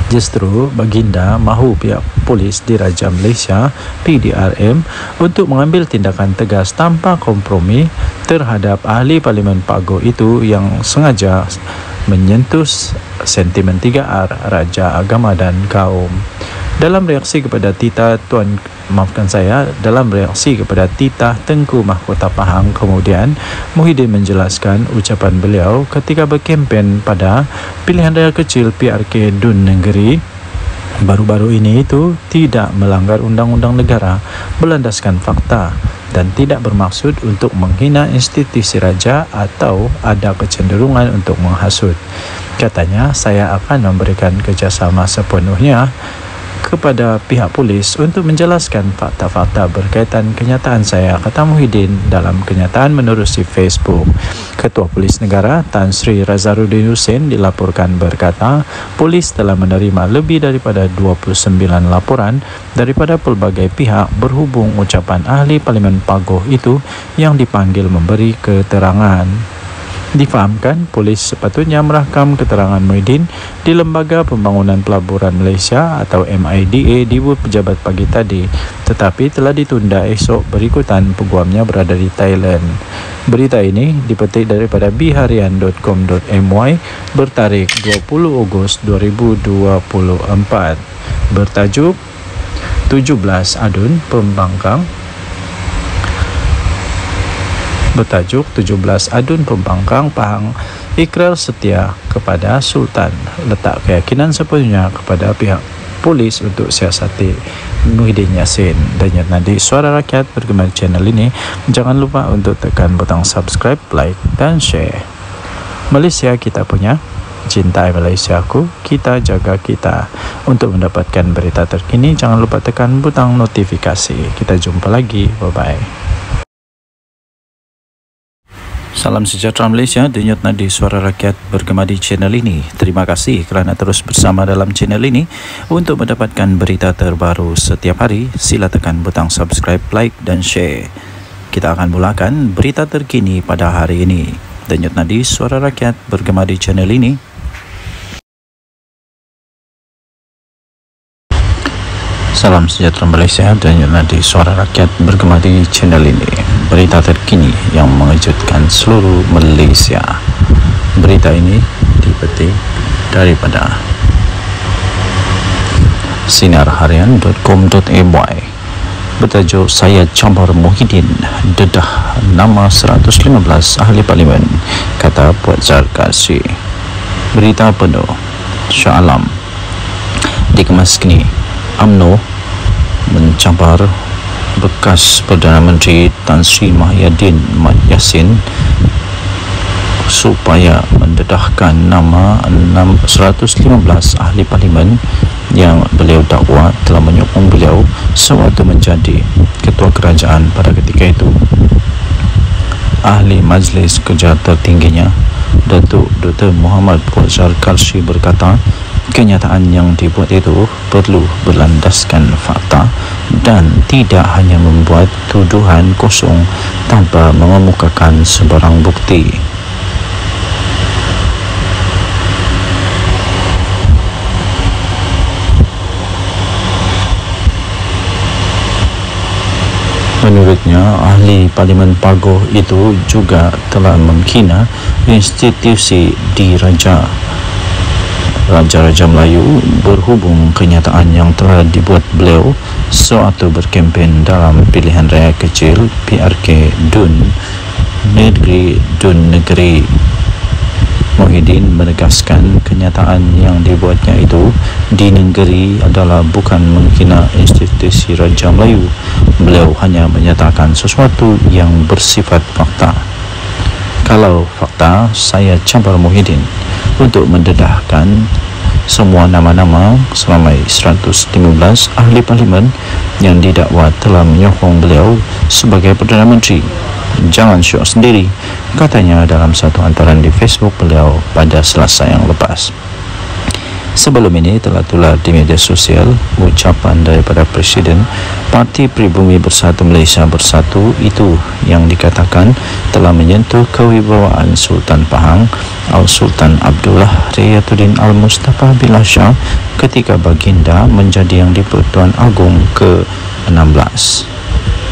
Justru baginda mahu pihak polis Diraja Malaysia PDRM untuk mengambil tindakan tegas tanpa kompromi terhadap ahli Parlimen Pagoh itu yang sengaja menyentuh sentimen 3R, Raja, Agama dan Kaum. Dalam reaksi kepada titah Tengku Mahkota Pahang, kemudian Muhyiddin menjelaskan ucapan beliau ketika berkempen pada pilihan raya kecil PRK Dun Negeri baru-baru ini itu tidak melanggar undang-undang negara, berlandaskan fakta dan tidak bermaksud untuk menghina institusi raja atau ada kecenderungan untuk menghasut. Katanya, saya akan memberikan kerjasama sepenuhnya kepada pihak polis untuk menjelaskan fakta-fakta berkaitan kenyataan saya, kata Muhyiddin dalam kenyataan menerusi Facebook. Ketua Polis Negara Tan Sri Razaruddin Hussein dilaporkan berkata, polis telah menerima lebih daripada 29 laporan daripada pelbagai pihak berhubung ucapan ahli Parlimen Pagoh itu yang dipanggil memberi keterangan. Difahamkan, polis sepatutnya merakam keterangan Muhyiddin di Lembaga Pembangunan Pelaburan Malaysia atau MIDA di pejabat pagi tadi, tetapi telah ditunda esok berikutan peguamnya berada di Thailand. Berita ini dipetik daripada biharian.com.my bertarikh 20 Ogos 2024 bertajuk 17 adun pembangkang Pahang ikrar setia kepada Sultan, letak keyakinan sepenuhnya kepada pihak polis untuk siasati Muhyiddin Yassin. Dan nanti Suara Rakyat bergema di channel ini, jangan lupa untuk tekan butang subscribe, like dan share. Malaysia kita punya, cintai Malaysiaku, kita jaga kita. Untuk mendapatkan berita terkini, jangan lupa tekan butang notifikasi. Kita jumpa lagi, bye-bye. Salam sejahtera Malaysia, denyut nadi Suara Rakyat bergema di channel ini. Terima kasih kerana terus bersama dalam channel ini. Untuk mendapatkan berita terbaru setiap hari, sila tekan butang subscribe, like dan share. Kita akan mulakan berita terkini pada hari ini. Denyut nadi Suara Rakyat bergema di channel ini. Salam sejahtera Malaysia, denyut nadi Suara Rakyat bergema di channel ini. Berita terkini yang mengejutkan seluruh Malaysia. Berita ini dipetik daripada sinarharian.com.my bertajuk Saya Chambar Muhyiddin dedah nama 115 ahli parlimen, kata Puan Zarkasi. Berita penuh Shah Alam dikemas kini. UMNO mencabar bekas Perdana Menteri Tan Sri Muhyiddin Mat Yassin supaya mendedahkan nama 115 ahli parlimen yang beliau dakwa telah menyokong beliau sewaktu menjadi ketua kerajaan pada ketika itu. Ahli Majlis Kerja tertingginya Datuk Dr. Muhammad Puan Zarkasi berkata, kenyataan yang dibuat itu perlu berlandaskan fakta dan tidak hanya membuat tuduhan kosong tanpa mengemukakan sebarang bukti. Menurutnya, ahli Parlimen Pagoh itu juga telah menghina institusi diraja Raja-Raja Melayu berhubung kenyataan yang telah dibuat beliau sewaktu berkempen dalam pilihan raya kecil PRK Dun Negeri. Muhyiddin menegaskan kenyataan yang dibuatnya itu di negeri adalah bukan menghina institusi Raja Melayu. Beliau hanya menyatakan sesuatu yang bersifat fakta. Kalau fakta, saya Chambar Muhyiddin untuk mendedahkan semua nama-nama selama 115 ahli parlimen yang didakwa telah menyokong beliau sebagai Perdana Menteri. Jangan syok sendiri, katanya dalam satu hantaran di Facebook beliau pada Selasa yang lepas. Sebelum ini telah tular di media sosial ucapan daripada Presiden Parti Pribumi Bersatu Malaysia Bersatu itu yang dikatakan telah menyentuh kewibawaan Sultan Pahang Al-Sultan Abdullah Riyatuddin Al-Mustafa Billah Shah ketika baginda menjadi Yang di-Pertuan Agong ke-16.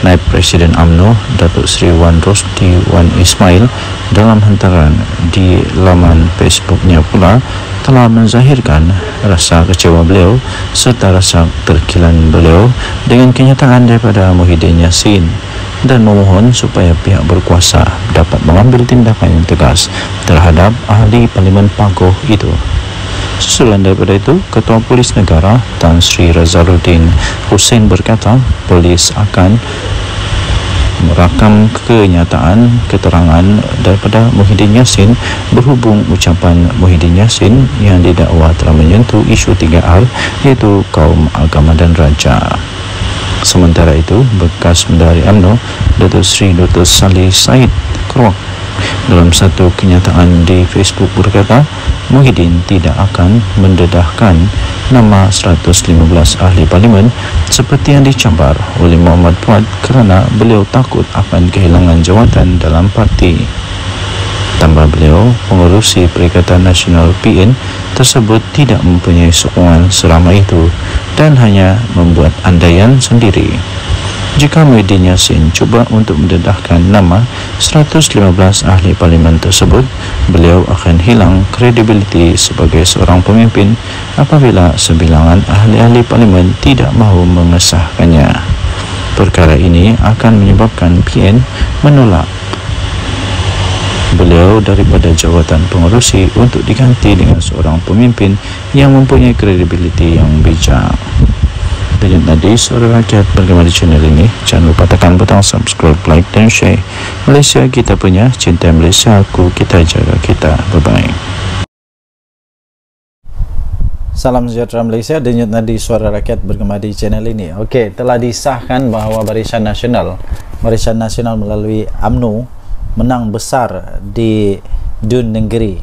Naib Presiden UMNO Datuk Seri Wan Rosdi Wan Ismail dalam hantaran di laman Facebooknya pula telah menzahirkan rasa kecewa beliau serta rasa terkilan beliau dengan kenyataan daripada Muhyiddin Yassin dan memohon supaya pihak berkuasa dapat mengambil tindakan yang tegas terhadap ahli Parlimen Pagoh itu. Susulan daripada itu, Ketua Polis Negara Tan Sri Razaluddin Hussein berkata polis akan merakam kenyataan keterangan daripada Muhyiddin Yassin berhubung ucapan Muhyiddin Yassin yang didakwa telah menyentuh isu 3R iaitu kaum, agama dan raja. Sementara itu, bekas Menteri UMNO Datuk Seri Dr. Salih Said Kroak dalam satu kenyataan di Facebook berkata Muhyiddin tidak akan mendedahkan nama 115 ahli parlimen seperti yang dicambar oleh Muhammad Puan kerana beliau takut akan kehilangan jawatan dalam parti. Tambah beliau, pengurusi Perikatan Nasional PN tersebut tidak mempunyai sokongan seramai itu dan hanya membuat andaian sendiri. Jika Muhyiddin Yassin cuba untuk mendedahkan nama 115 ahli parlimen tersebut, beliau akan hilang kredibiliti sebagai seorang pemimpin apabila sebilangan ahli-ahli parlimen tidak mahu mengesahkannya. Perkara ini akan menyebabkan PN menolak beliau daripada jawatan pengurusi untuk diganti dengan seorang pemimpin yang mempunyai kredibiliti yang bijak. Dan tadi Suara Rakyat bergema di channel ini. Jangan lupa tekan butang subscribe, like dan share. Malaysia kita punya, cinta Malaysia aku, kita jaga kita. Bye-bye. Salam sejahtera Malaysia. Denyut nadi Suara Rakyat bergema di channel ini. Okey, telah disahkan bahawa Barisan Nasional melalui UMNO menang besar di Dun Negeri.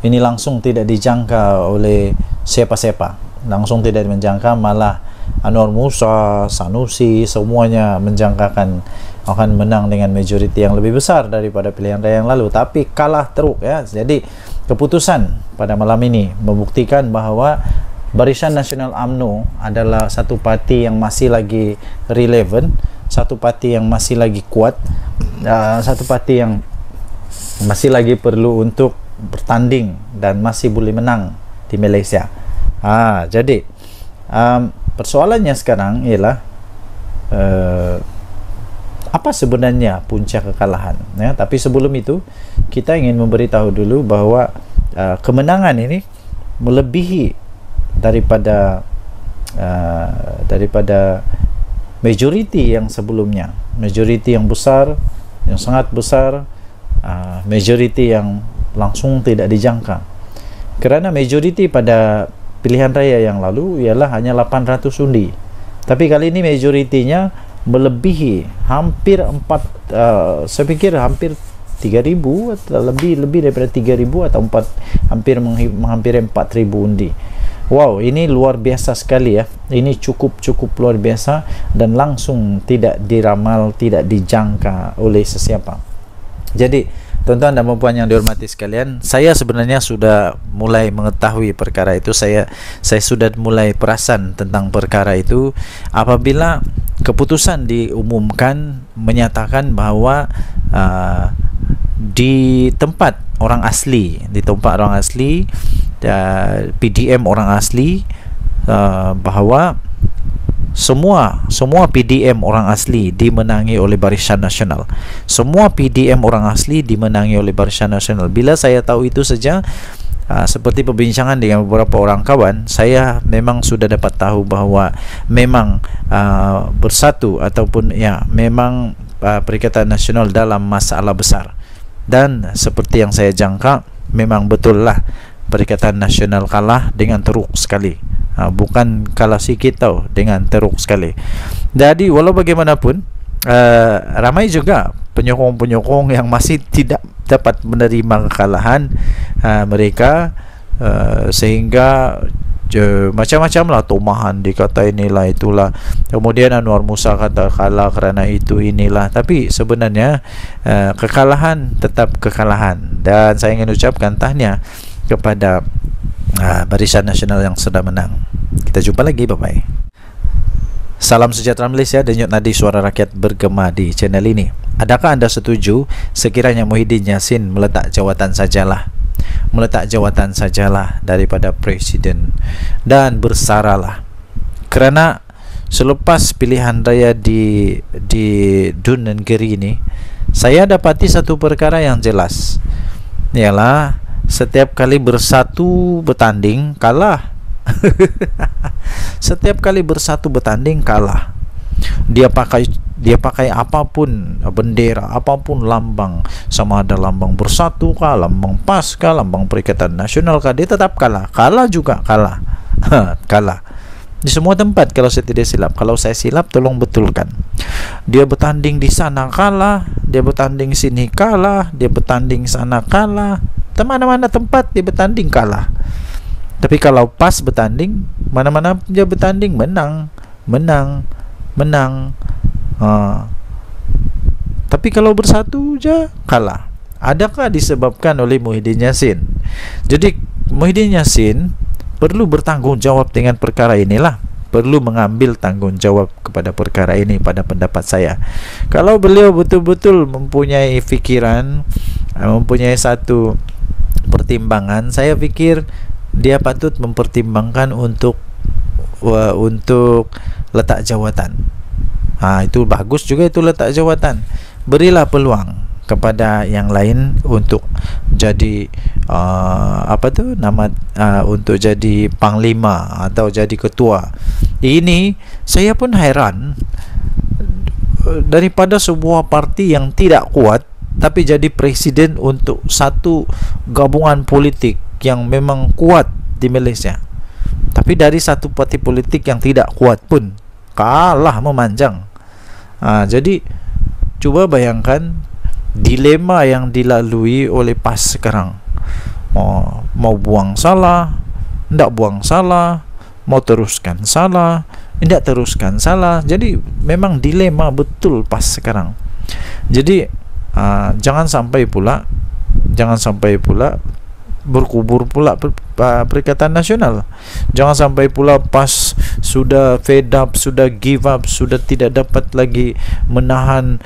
Ini langsung tidak dijangka oleh siapa-siapa. Langsung tidak menjangka, malah Anwar Musa, Sanusi, semuanya menjangkakan akan menang dengan majoriti yang lebih besar daripada pilihan raya yang lalu, tapi kalah teruk ya. Jadi keputusan pada malam ini membuktikan bahawa Barisan Nasional UMNO adalah satu parti yang masih lagi relevan, satu parti yang masih lagi kuat, satu parti yang masih lagi perlu untuk bertanding dan masih boleh menang di Malaysia. Jadi persoalannya sekarang ialah apa sebenarnya punca kekalahan, ya. Tapi sebelum itu kita ingin memberitahu dulu bahwa kemenangan ini melebihi daripada majoriti yang sebelumnya, majoriti yang besar, yang sangat besar, majoriti yang langsung tidak dijangka. Kerana majoriti pada pilihan raya yang lalu ialah hanya 800 undi, tapi kali ini majoritinya melebihi hampir saya pikir hampir 3.000 atau lebih daripada 3.000 atau hampir 4.000 undi. Wow, ini luar biasa sekali ya. Ini cukup luar biasa dan langsung tidak diramal, tidak dijangka oleh sesiapa. Jadi tuan-tuan dan puan yang dihormati sekalian, saya sebenarnya sudah mulai mengetahui perkara itu. Saya sudah mulai perasan tentang perkara itu apabila keputusan diumumkan menyatakan bahwa di tempat orang asli, PDM orang asli, bahwa semua PDM orang asli dimenangi oleh Barisan Nasional. Semua PDM orang asli dimenangi oleh Barisan Nasional. Bila saya tahu itu saja, seperti perbincangan dengan beberapa orang kawan, saya memang sudah dapat tahu bahwa memang bersatu ataupun ya memang Perikatan Nasional dalam masalah besar. Dan seperti yang saya jangka, memang betul lah Perikatan Nasional kalah dengan teruk sekali. Bukan kalah sikit tau, dengan teruk sekali. Jadi walau bagaimanapun, ramai juga penyokong-penyokong yang masih tidak dapat menerima kekalahan mereka, sehingga macam-macam lah tomahan, dikata inilah itulah, kemudian Anwar Musa kata kalah kerana itu inilah. Tapi sebenarnya kekalahan tetap kekalahan, dan saya ingin ucapkan tahniah kepada Barisan Nasional yang sudah menang. Kita jumpa lagi, bye-bye. Salam sejahtera Malaysia, denyut nadi suara rakyat bergema di channel ini. Adakah anda setuju sekiranya Muhyiddin Yassin meletak jawatan sajalah daripada Presiden dan bersaralah? Kerana selepas pilihan raya di Dun Negeri ini, saya dapati satu perkara yang jelas, ialah setiap kali bersatu bertanding kalah. Setiap kali bersatu bertanding kalah. Dia pakai apapun bendera, apapun lambang, sama ada lambang bersatu kah, lambang PAS kah, lambang Perikatan Nasional kah, dia tetap kalah. Kalah juga kalah. Kalah di semua tempat kalau saya tidak silap. Kalau saya silap tolong betulkan. Dia bertanding di sana kalah, dia bertanding sini kalah, dia bertanding sana kalah, mana-mana tempat dia bertanding kalah. Tapi kalau PAS bertanding, mana-mana dia bertanding menang. Tapi kalau bersatu je kalah. Adakah disebabkan oleh Muhyiddin Yassin? Jadi Muhyiddin Yassin perlu bertanggungjawab dengan perkara inilah. Perlu mengambil tanggungjawab kepada perkara ini pada pendapat saya. Kalau beliau betul-betul mempunyai fikiran, mempunyai satu pertimbangan, saya fikir dia patut mempertimbangkan untuk letak jawatan. Itu bagus juga, itu letak jawatan. Berilah peluang kepada yang lain untuk jadi untuk jadi panglima atau jadi ketua. Ini saya pun heran, daripada sebuah parti yang tidak kuat tapi jadi presiden untuk satu gabungan politik yang memang kuat di Malaysia. Tapi dari satu parti politik yang tidak kuat pun kalah memanjang. Jadi cuba bayangkan dilema yang dilalui oleh PAS sekarang. Mau buang salah, tidak buang salah, mau teruskan salah, tidak teruskan salah. Jadi memang dilema betul PAS sekarang. Jadi jangan sampai pula berkubur pula Perikatan Nasional. Jangan sampai pula PAS sudah fed up, sudah give up, sudah tidak dapat lagi menahan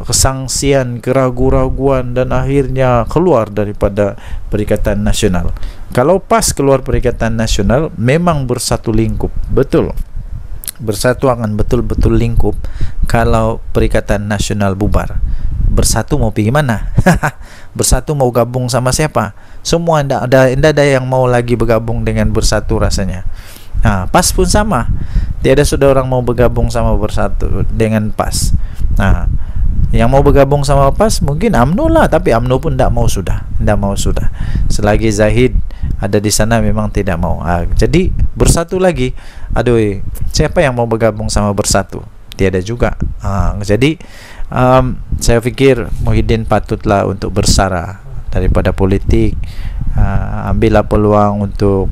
kesangsian, keraguan-raguan, dan akhirnya keluar daripada Perikatan Nasional. Kalau PAS keluar Perikatan Nasional, memang bersatu lingkup, betul. Bersatu akan betul-betul lingkup kalau Perikatan Nasional bubar. Bersatu mau pergi mana? Bersatu mau gabung sama siapa? Semua tidak ada yang mau lagi bergabung dengan Bersatu rasanya. PAS pun sama. Tiada sudah orang mau bergabung sama Bersatu dengan PAS. Yang mau bergabung sama PAS mungkin UMNO lah, tapi UMNO pun tidak mau sudah. Selagi Zahid ada di sana memang tidak mau. Jadi Bersatu lagi. Aduh, siapa yang mau bergabung sama Bersatu? Tiada juga. Jadi saya pikir Muhyiddin patutlah untuk bersara daripada politik. Ambillah peluang untuk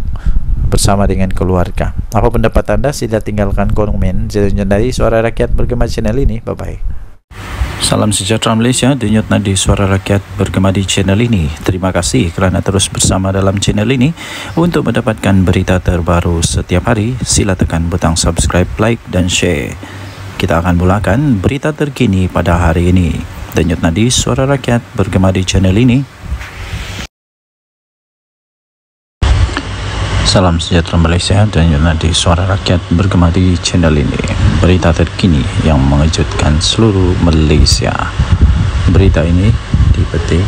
bersama dengan keluarga. Apa pendapat anda? Sila tinggalkan komen dari Suara Rakyat Bergema channel ini. Bye bye. Salam sejahtera Malaysia, denyut nadi Suara Rakyat Bergema di channel ini. Terima kasih kerana terus bersama dalam channel ini. Untuk mendapatkan berita terbaru setiap hari, sila tekan butang subscribe, like dan share. Kita akan mulakan berita terkini pada hari ini. Denyut nadi Suara Rakyat Bergema di channel ini. Salam sejahtera Malaysia, denyut nadi Suara Rakyat Bergema di channel ini. Berita terkini yang mengejutkan seluruh Malaysia. Berita ini dipetik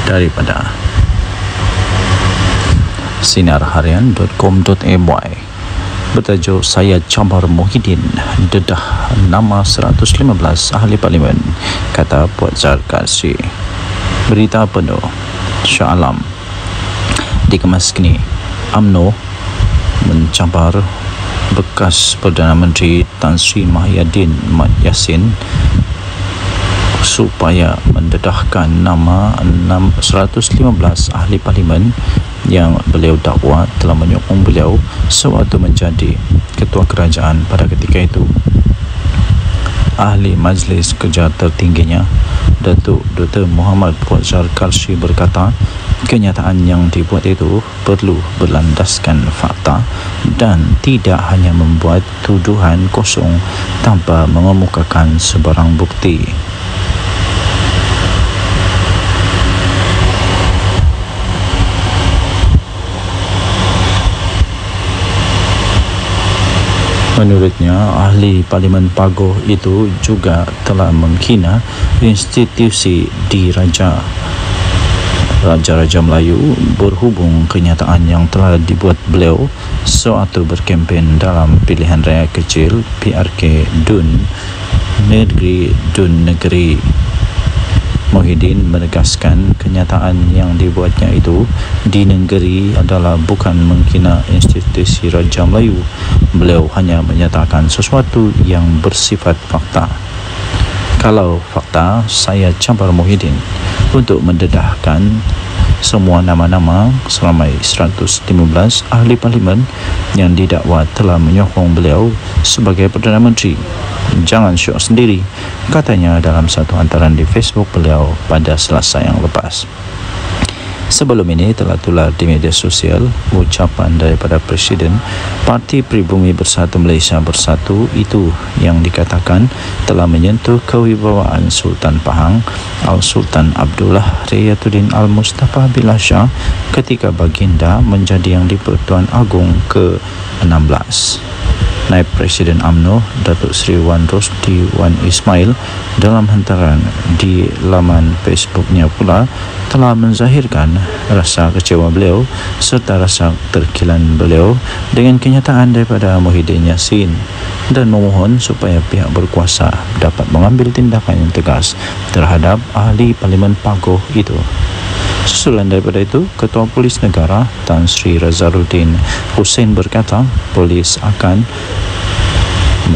daripada sinarharian.com.my. Bertajuk Saya Cabar Muhyiddin dedah nama 115 ahli parlimen, kata Puan Zarkasi. Berita penuh Shah Alam dikemas kini. UMNO mencabar bekas Perdana Menteri Tan Sri Muhyiddin Mat Yassin supaya mendedahkan nama 115 ahli parlimen yang beliau dakwa telah menyokong beliau sewaktu menjadi ketua kerajaan pada ketika itu. Ahli Majlis Kerja tertingginya Datuk Dr. Muhammad Fauzal Karshi berkata, kenyataan yang dibuat itu perlu berlandaskan fakta dan tidak hanya membuat tuduhan kosong tanpa mengemukakan sebarang bukti. Menurutnya, ahli Parlimen Pagoh itu juga telah menghina institusi diraja Raja-Raja Melayu berhubung kenyataan yang telah dibuat beliau sewaktu berkempen dalam pilihan raya kecil PRK Dun Negeri. Muhyiddin menegaskan kenyataan yang dibuatnya itu di negeri adalah bukan menghina institusi Raja Melayu. Beliau hanya menyatakan sesuatu yang bersifat fakta. Kalau fakta, saya cabar Muhyiddin untuk mendedahkan semua nama-nama seramai 115 ahli parlimen yang didakwa telah menyokong beliau sebagai Perdana Menteri. Jangan syok sendiri, katanya dalam satu hantaran di Facebook beliau pada Selasa yang lepas. Sebelum ini telah tular di media sosial ucapan daripada Presiden Parti Pribumi Bersatu Malaysia Bersatu itu yang dikatakan telah menyentuh kewibawaan Sultan Pahang Al-Sultan Abdullah Riyatuddin Al-Mustafa Billah Shah ketika baginda menjadi Yang di-Pertuan Agong ke-16. Naib Presiden UMNO Datuk Seri Wan Rosdi Wan Ismail dalam hantaran di laman Facebooknya pula telah menzahirkan rasa kecewa beliau serta rasa terkilan beliau dengan kenyataan daripada Muhyiddin Yassin dan memohon supaya pihak berkuasa dapat mengambil tindakan yang tegas terhadap ahli Parlimen Pagoh itu. Susulan daripada itu, Ketua Polis Negara Tan Sri Razaruddin Hussein berkata polis akan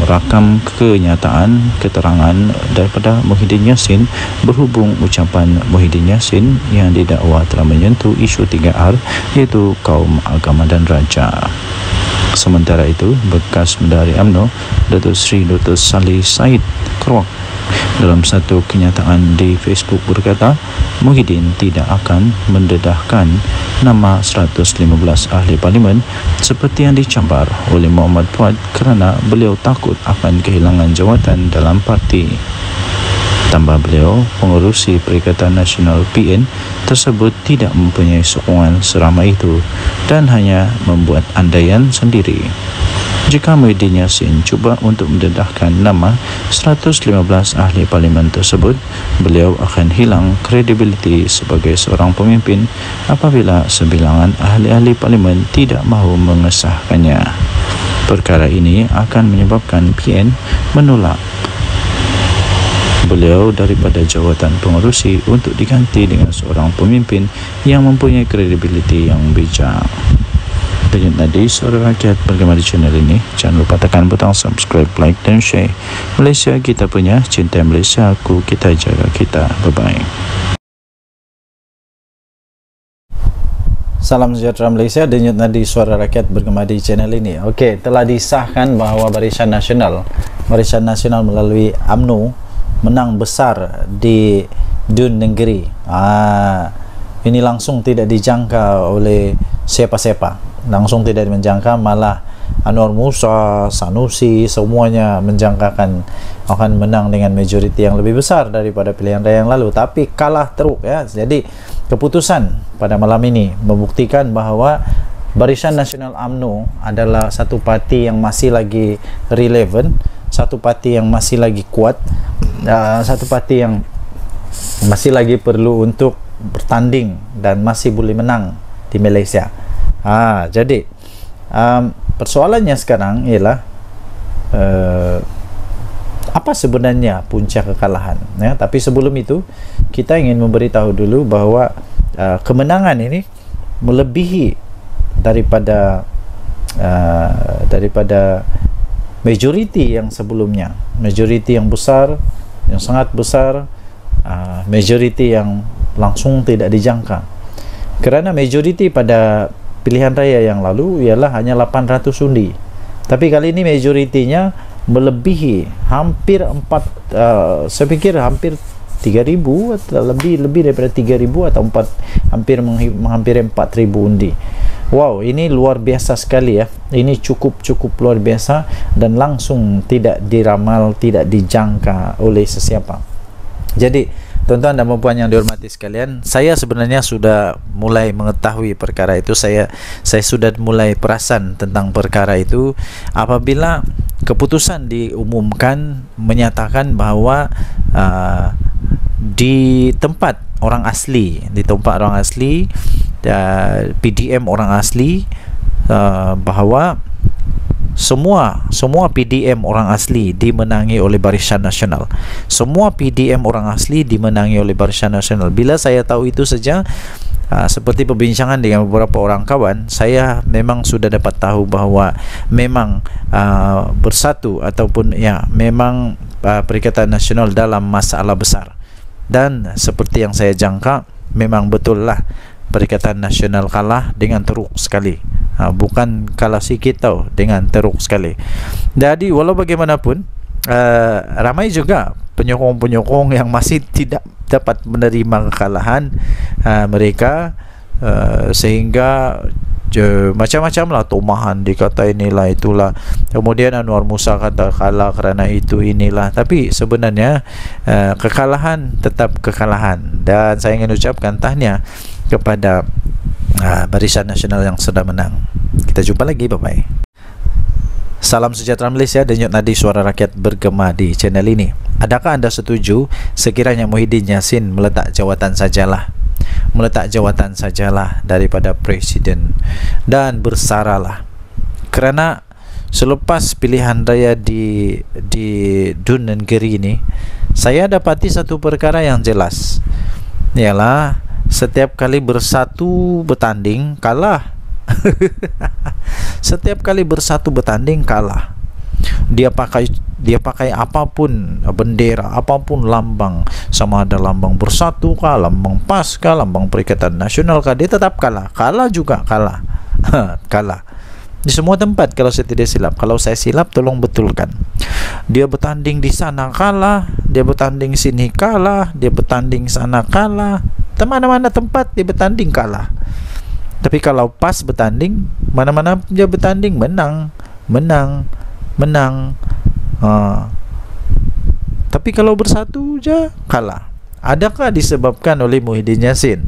merakam kenyataan keterangan daripada Muhyiddin Yassin berhubung ucapan Muhyiddin Yassin yang didakwa telah menyentuh isu 3R iaitu kaum, agama dan raja. Sementara itu, bekas Menteri UMNO Datuk Seri Dr. Salih Said Keruak dalam satu kenyataan di Facebook berkata Muhyiddin tidak akan mendedahkan nama 115 ahli parlimen seperti yang dicabar oleh Muhammad Fuad kerana beliau takut akan kehilangan jawatan dalam parti. Tambah beliau, pengerusi Perikatan Nasional PN tersebut tidak mempunyai sokongan seramai itu dan hanya membuat andaian sendiri. Jika Muhyiddin Yassin cuba untuk mendedahkan nama 115 ahli parlimen tersebut, beliau akan hilang kredibiliti sebagai seorang pemimpin apabila sebilangan ahli-ahli parlimen tidak mahu mengesahkannya. Perkara ini akan menyebabkan PN menolak beliau daripada jawatan pengerusi untuk diganti dengan seorang pemimpin yang mempunyai kredibiliti yang bijak. Denyut nadi suara rakyat bergema di channel ini. Jangan lupa tekan butang subscribe, like dan share. Malaysia kita punya, cinta Malaysia aku, kita jaga kita. Bye-bye. Salam sejahtera Malaysia, denyut nadi suara rakyat bergema di channel ini. Okey, telah disahkan bahawa Barisan Nasional melalui UMNO menang besar di Dun Negeri. Ini langsung tidak dijangka oleh siapa-siapa. Langsung tidak menjangka, malah Anwar Musa, Sanusi, semuanya menjangkakan akan menang dengan majoriti yang lebih besar daripada pilihan raya yang lalu, tapi kalah teruk ya. Jadi keputusan pada malam ini membuktikan bahawa Barisan Nasional UMNO adalah satu parti yang masih lagi relevan, satu parti yang masih lagi kuat, satu parti yang masih lagi perlu untuk bertanding dan masih boleh menang di Malaysia. Jadi persoalannya sekarang ialah apa sebenarnya punca kekalahan ya? Tapi sebelum itu kita ingin memberitahu dulu bahawa kemenangan ini melebihi daripada majoriti yang sebelumnya, majoriti yang besar, yang sangat besar, majoriti yang langsung tidak dijangka. Kerana majoriti pada pilihan raya yang lalu ialah hanya 800 undi, tapi kali ini majoritinya melebihi hampir saya pikir hampir 3,000 atau lebih daripada 3,000 atau hampir 4,000 undi. Wow, ini luar biasa sekali ya. Ini cukup luar biasa dan langsung tidak diramal, tidak dijangka oleh sesiapa. Jadi tuan-tuan dan puan yang dihormati sekalian, saya sebenarnya sudah mulai mengetahui perkara itu. Saya sudah mulai perasan tentang perkara itu apabila keputusan diumumkan menyatakan bahawa di tempat orang asli, PDM orang asli, bahawa semua PDM orang asli dimenangi oleh Barisan Nasional. Semua PDM orang asli dimenangi oleh Barisan Nasional. Bila saya tahu itu saja, seperti perbincangan dengan beberapa orang kawan, saya memang sudah dapat tahu bahawa memang bersatu ataupun ya memang Perikatan Nasional dalam masalah besar. Dan seperti yang saya jangka, memang betul lah Perikatan Nasional kalah dengan teruk sekali. Bukan kalah sikit tau, dengan teruk sekali. Jadi walau bagaimanapun, ramai juga penyokong-penyokong yang masih tidak dapat menerima kekalahan mereka, sehingga macam-macam lah tomahan, dikata inilah itulah, kemudian Anwar Musa kata kalah kerana itu inilah. Tapi sebenarnya kekalahan tetap kekalahan, dan saya ingin ucapkan tahniah kepada Barisan Nasional yang sudah menang. Kita jumpa lagi, bye-bye. Salam sejahtera Malaysia, denyut nadi suara rakyat bergema di channel ini. Adakah anda setuju sekiranya Muhyiddin Yassin meletak jawatan sajalah daripada Presiden dan bersaralah? Kerana selepas pilihan raya di Dun Negeri ini, saya dapati satu perkara yang jelas, ialah setiap kali bersatu bertanding kalah. Setiap kali bersatu bertanding kalah. Dia pakai apapun bendera, apapun lambang, sama ada lambang Bersatu kah, lambang PAS kah, lambang Perikatan Nasional kah, dia tetap kalah. Kalah juga kalah. Kalah di semua tempat kalau saya tidak silap. Kalau saya silap tolong betulkan. Dia bertanding di sana kalah, dia bertanding sini kalah, dia bertanding sana kalah, mana-mana tempat dia bertanding kalah. Tapi kalau PAS bertanding, mana-mana dia bertanding menang. Tapi kalau Bersatu je kalah. Adakah disebabkan oleh Muhyiddin Yassin?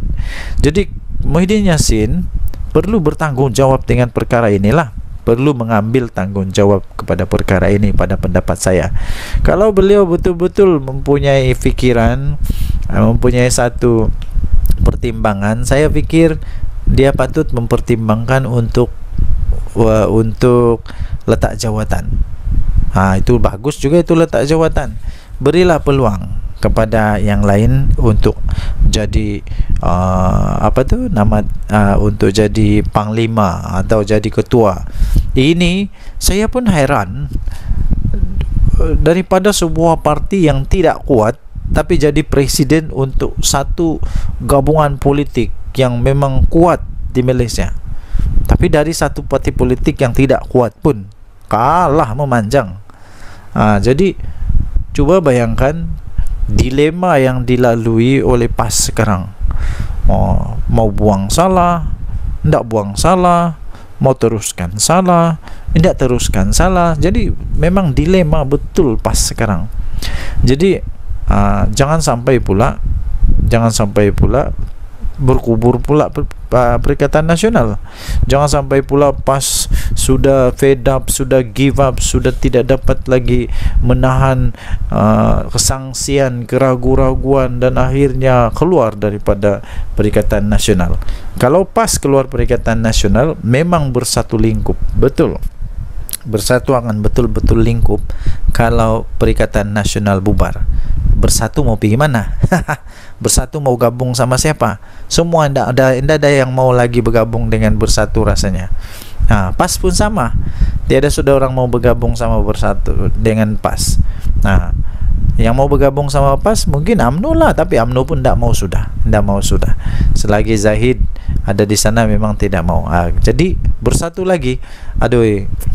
Jadi Muhyiddin Yassin perlu bertanggungjawab dengan perkara inilah. perlu mengambil tanggungjawab kepada perkara ini pada pendapat saya. Kalau beliau betul-betul mempunyai fikiran, mempunyai satu pertimbangan, saya pikir dia patut mempertimbangkan untuk letak jawatan. Itu bagus juga, itu letak jawatan. Berilah peluang kepada yang lain untuk jadi untuk jadi panglima atau jadi ketua. Ini saya pun heran, daripada sebuah parti yang tidak kuat tapi jadi presiden untuk satu gabungan politik yang memang kuat di Malaysia. Tapi dari satu parti politik yang tidak kuat pun kalah memanjang. Jadi coba bayangkan dilema yang dilalui oleh PAS sekarang. Mau buang salah, tidak buang salah, mau teruskan salah, tidak teruskan salah. Jadi memang dilema betul PAS sekarang. Jadi jangan sampai pula berkubur pula Perikatan Nasional. Jangan sampai pula PAS sudah fed up, sudah give up, sudah tidak dapat lagi menahan kesangsian, keraguan-raguan, dan akhirnya keluar daripada Perikatan Nasional. Kalau PAS keluar Perikatan Nasional, memang bersatu lingkup, betul. Bersatu akan betul-betul lingkup. Kalau Perikatan Nasional bubar, bersatu mau pergi mana? Bersatu mau gabung sama siapa? Semua tidak ada yang mau lagi bergabung dengan bersatu rasanya. PAS pun sama. Tiada sudah orang mau bergabung sama bersatu dengan PAS. Yang mau bergabung sama PAS mungkin UMNO lah, tapi UMNO pun tidak mau sudah. Selagi Zahid ada di sana memang tidak mau. Jadi bersatu lagi.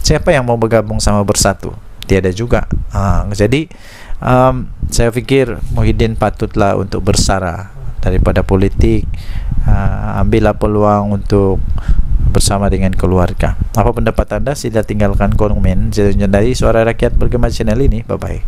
Siapa yang mau bergabung sama bersatu? Tiada juga. Jadi saya pikir Muhyiddin patutlah untuk bersara daripada politik. Ambillah peluang untuk bersama dengan keluarga. Apa pendapat anda? Sila tinggalkan komen. Dari Suara Rakyat Bergema channel ini. Bye bye.